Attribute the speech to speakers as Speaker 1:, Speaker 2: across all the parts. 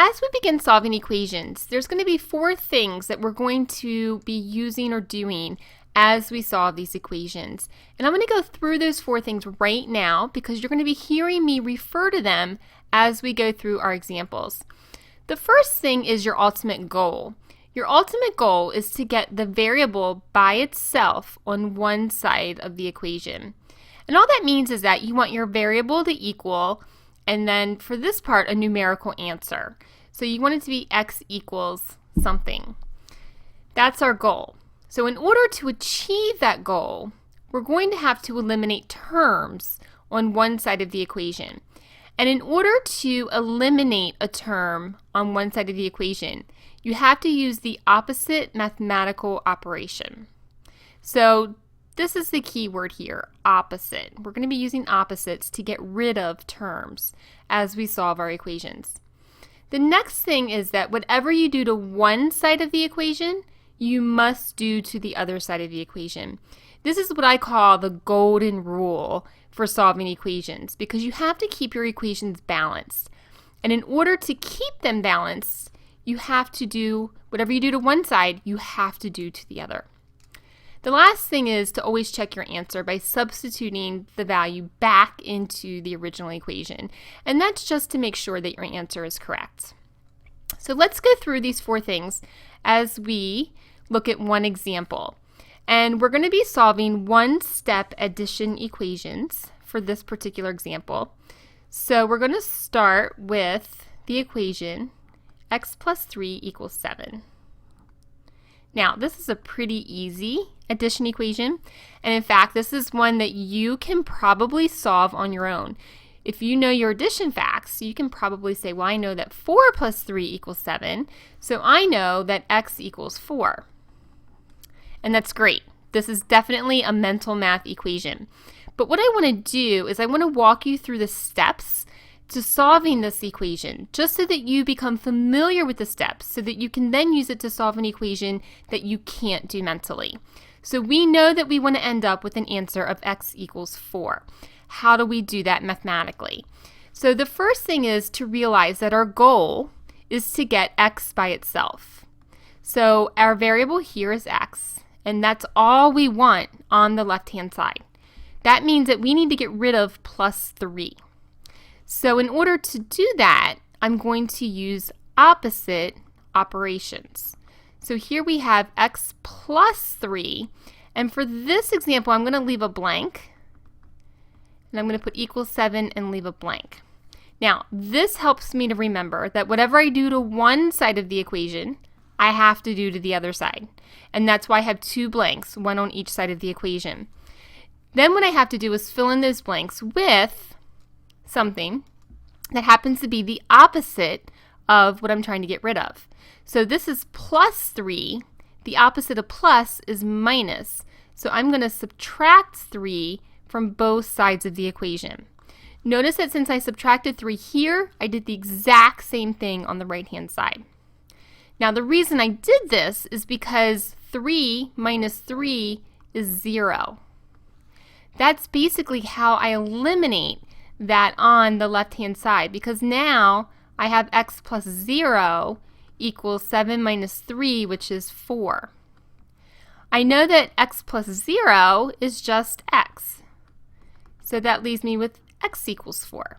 Speaker 1: As we begin solving equations, there's going to be four things that we're going to be using or doing as we solve these equations. And I'm going to go through those four things right now because you're going to be hearing me refer to them as we go through our examples. The first thing is your ultimate goal. Your ultimate goal is to get the variable by itself on one side of the equation. And all that means is that you want your variable to equal, and then for this part, a numerical answer. So you want it to be x equals something. That's our goal. So in order to achieve that goal, we're going to have to eliminate terms on one side of the equation. And in order to eliminate a term on one side of the equation, you have to use the opposite mathematical operation. So this is the key word here, opposite. We're going to be using opposites to get rid of terms as we solve our equations. The next thing is that whatever you do to one side of the equation, you must do to the other side of the equation. This is what I call the golden rule for solving equations, because you have to keep your equations balanced. And in order to keep them balanced, you have to do whatever you do to one side, you have to do to the other. The last thing is to always check your answer by substituting the value back into the original equation. And that's just to make sure that your answer is correct. So let's go through these four things as we look at one example. And we're going to be solving one-step addition equations for this particular example. So we're going to start with the equation x plus 3 equals 7. Now, this is a pretty easy addition equation, and in fact, this is one that you can probably solve on your own. If you know your addition facts, you can probably say, well, I know that 4 plus 3 equals 7, so I know that x equals 4. And that's great. This is definitely a mental math equation. But what I want to do is I want to walk you through the steps to solving this equation, just so that you become familiar with the steps, so that you can then use it to solve an equation that you can't do mentally. So we know that we want to end up with an answer of x equals 4. How do we do that mathematically? So the first thing is to realize that our goal is to get x by itself. So our variable here is x, and that's all we want on the left-hand side. That means that we need to get rid of plus 3. So in order to do that, I'm going to use opposite operations. So here we have x plus 3, and for this example, I'm going to leave a blank, and I'm going to put equals 7 and leave a blank. Now, this helps me to remember that whatever I do to one side of the equation, I have to do to the other side. And that's why I have two blanks, one on each side of the equation. Then what I have to do is fill in those blanks with something that happens to be the opposite of what I'm trying to get rid of. So this is plus 3. The opposite of plus is minus. So I'm going to subtract 3 from both sides of the equation. Notice that since I subtracted 3 here, I did the exact same thing on the right-hand side. Now the reason I did this is because 3 minus 3 is 0. That's basically how I eliminate that on the left-hand side, because now I have x plus 0 equals 7 minus 3, which is 4. I know that x plus 0 is just x. So that leaves me with x equals 4.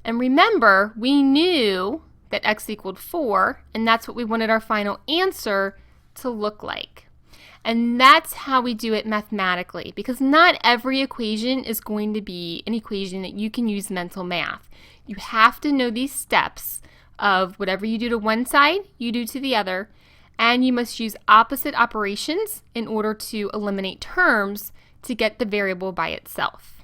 Speaker 1: And remember, we knew that x equaled 4, and that's what we wanted our final answer to look like. And that's how we do it mathematically, because not every equation is going to be an equation that you can use mental math. You have to know these steps of whatever you do to one side, you do to the other, and you must use opposite operations in order to eliminate terms to get the variable by itself.